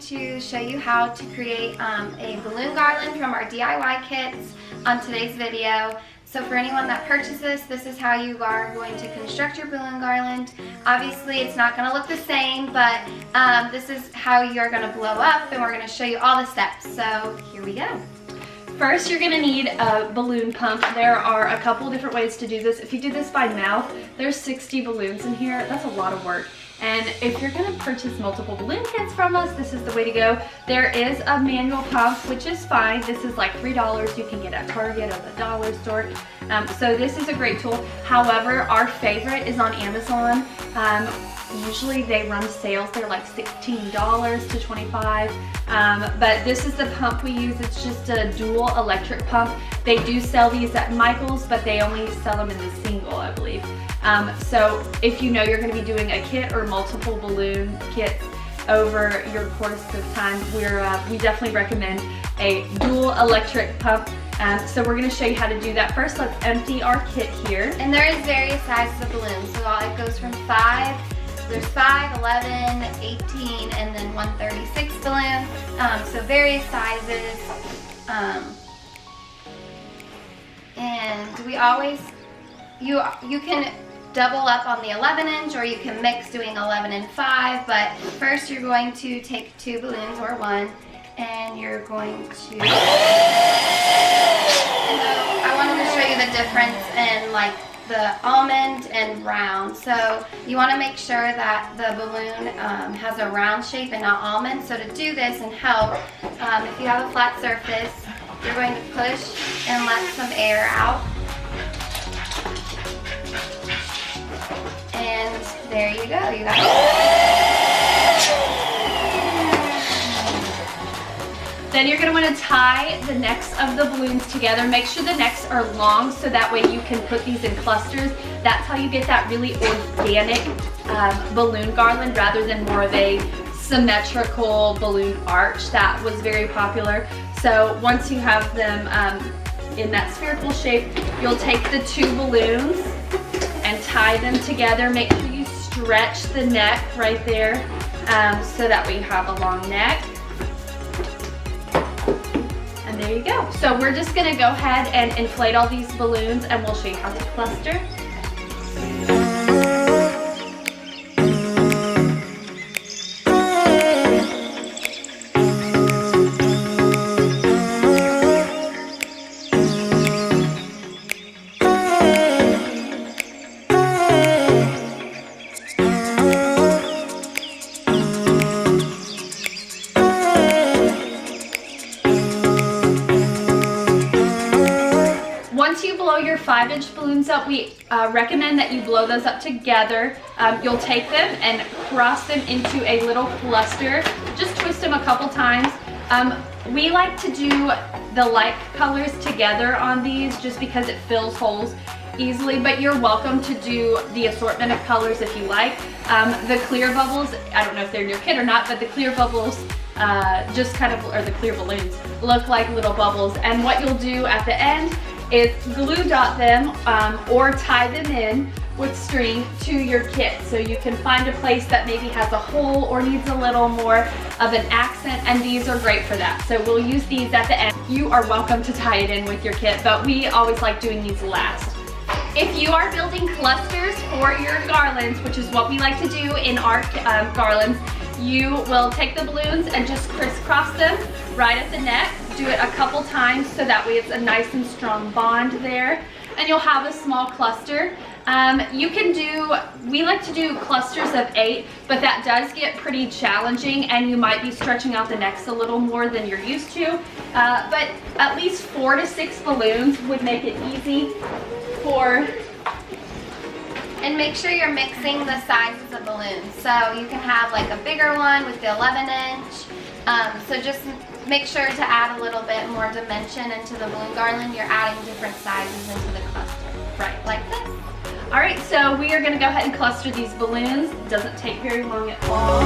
to show you how to create a balloon garland from our DIY kits on today's video. So for anyone that purchases, this is how you are going to construct your balloon garland. Obviously it's not going to look the same, but this is how you're going to blow up, and we're going to show you all the steps. So here we go. First, you're gonna need a balloon pump. There are a couple different ways to do this. If you do this by mouth, there's 60 balloons in here. That's a lot of work. And if you're gonna purchase multiple balloon kits from us, this is the way to go. There is a manual pump, which is fine. This is like $3 you can get at Target or the dollar store. So this is a great tool. However, our favorite is on Amazon. Usually they run sales, they're like $16 to $25. But this is the pump we use. It's just a dual electric pump. They do sell these at Michael's, but they only sell them in the single, I believe. So if you know you're going to be doing a kit or multiple balloon kits over your course of time, we definitely recommend a dual electric pump. So we're going to show you how to do that. First, let's empty our kit here. And there is various sizes of balloons. So it goes from 5, there's 5, 11, 18, and then 136 balloon. So various sizes. And we always, you can double up on the 11-inch, or you can mix doing 11 and 5, but first you're going to take 2 balloons or 1, and you're going to, and I wanted to show you the difference in like the almond and round. So you want to make sure that the balloon has a round shape and not almond. So to do this and help, if you have a flat surface, you're going to push and let some air out. And there you go, you got it. Then you're going to want to tie the necks of the balloons together. Make sure the necks are long so that way you can put these in clusters. That's how you get that really organic balloon garland rather than more of a symmetrical balloon arch that was very popular. So once you have them in that spherical shape, you'll take the 2 balloons and tie them together. Make sure you stretch the neck right there so that way you have a long neck. And there you go. So we're just gonna go ahead and inflate all these balloons, and we'll show you how to cluster. Once you blow your 5-inch balloons up, we recommend that you blow those up together. You'll take them and cross them into a little cluster. Just twist them a couple times. We like to do the light colors together on these just because it fills holes easily, but you're welcome to do the assortment of colors if you like. The clear bubbles, I don't know if they're in your kit or not, but the clear bubbles just kind of, or the clear balloons, look like little bubbles. And what you'll do at the end is glue dot them or tie them in with string to your kit. So you can find a place that maybe has a hole or needs a little more of an accent, and these are great for that. So we'll use these at the end. You are welcome to tie it in with your kit, but we always like doing these last. If you are building clusters for your garlands, which is what we like to do in our garlands, you will take the balloons and just crisscross them right at the neck. Do it a couple times so that way it's a nice and strong bond there, and you'll have a small cluster. You can do, we like to do clusters of 8, but that does get pretty challenging and you might be stretching out the necks a little more than you're used to. But at least 4 to 6 balloons would make it easy for. And make sure you're mixing the sizes of balloons. So you can have like a bigger one with the 11-inch. So just make sure to add a little bit more dimension into the balloon garland. You're adding different sizes into the cluster. Right, like this. All right, so we are gonna go ahead and cluster these balloons. It doesn't take very long at all.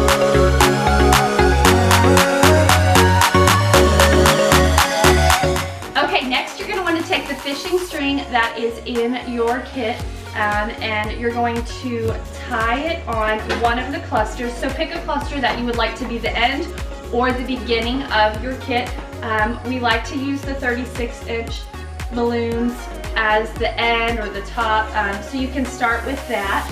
Okay, next you're gonna wanna take the fishing string that is in your kit and you're going to tie it on one of the clusters. So pick a cluster that you would like to be the end or the beginning of your kit. We like to use the 36-inch balloons as the end or the top, so you can start with that.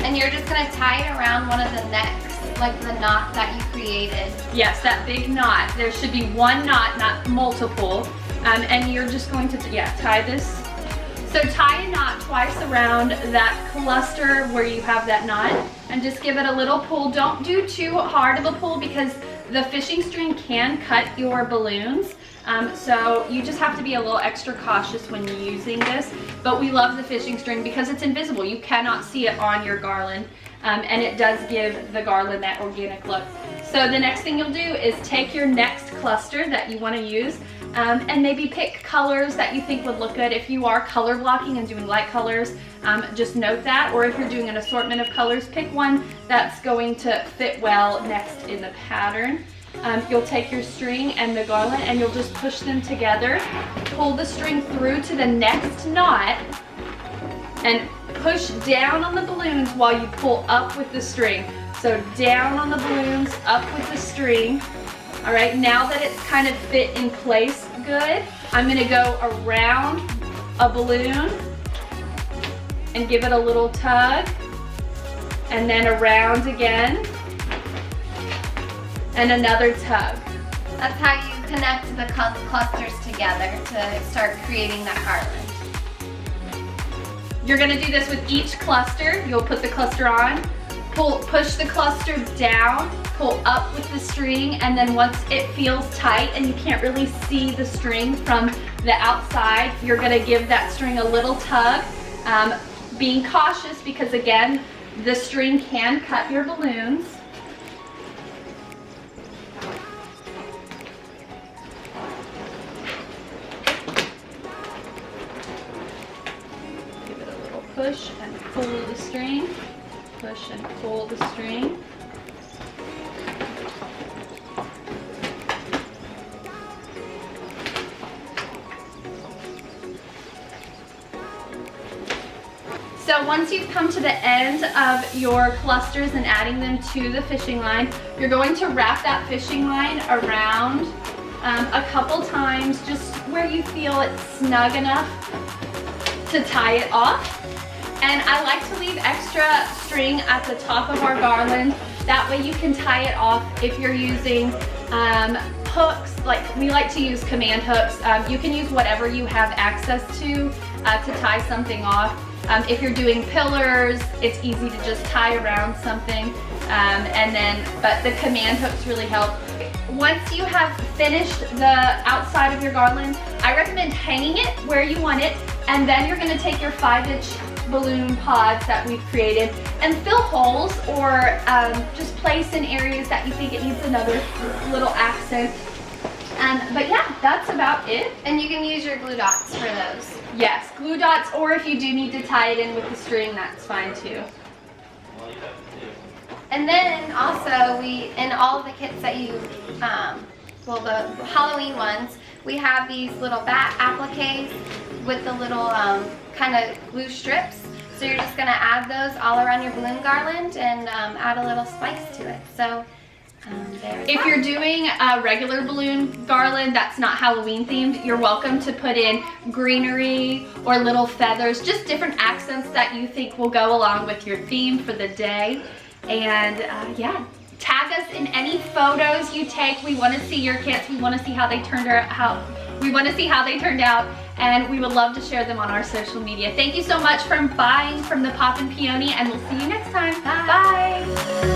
And you're just gonna tie it around one of the necks, like the knot that you created. Yes, that big knot. There should be one knot, not multiple. And you're just going to, tie this. So tie a knot twice around that cluster where you have that knot and just give it a little pull. Don't do too hard of a pull because the fishing string can cut your balloons. So you just have to be a little extra cautious when you're using this. But we love the fishing string because it's invisible. You cannot see it on your garland. And it does give the garland that organic look. So the next thing you'll do is take your next cluster that you want to use and maybe pick colors that you think would look good. If you are color blocking and doing light colors, just note that. Or if you're doing an assortment of colors, pick one that's going to fit well next in the pattern. You'll take your string and the garland and you'll just push them together. Pull the string through to the next knot and push down on the balloons while you pull up with the string. So down on the balloons, up with the string. All right, now that it's kind of fit in place good, I'm gonna go around a balloon and give it a little tug, and then around again, and another tug. That's how you connect the clusters together to start creating that garland. You're gonna do this with each cluster. You'll put the cluster on, push the cluster down, pull up with the string, and then once it feels tight and you can't really see the string from the outside, you're gonna give that string a little tug, being cautious because again, the string can cut your balloons. Give it a little push and pull the string. Push and pull the string. So once you've come to the end of your clusters and adding them to the fishing line, you're going to wrap that fishing line around a couple times, just where you feel it's snug enough to tie it off. And I like to leave extra string at the top of our garland. That way you can tie it off if you're using hooks. Like we like to use command hooks. You can use whatever you have access to tie something off. If you're doing pillars, it's easy to just tie around something. But the command hooks really help. Once you have finished the outside of your garland, I recommend hanging it where you want it, and then you're gonna take your 5-inch balloon pods that we've created and fill holes or just place in areas that you think it needs another little accent. But yeah, that's about it. And you can use your glue dots for those. Yes, glue dots, or if you do need to tie it in with the string, that's fine too. And then also in all of the kits that you, the Halloween ones, we have these little bat appliques with the little kind of glue strips. So you're just gonna add those all around your balloon garland and add a little spice to it. So if you're doing a regular balloon garland that's not Halloween themed, you're welcome to put in greenery or little feathers, just different accents that you think will go along with your theme for the day. And yeah, tag us in any photos you take. We want to see your kits. We want to see how they turned out. We want to see how they turned out, and we would love to share them on our social media. Thank you so much for buying from the Poppin Peony, and we'll see you next time. Bye. Bye.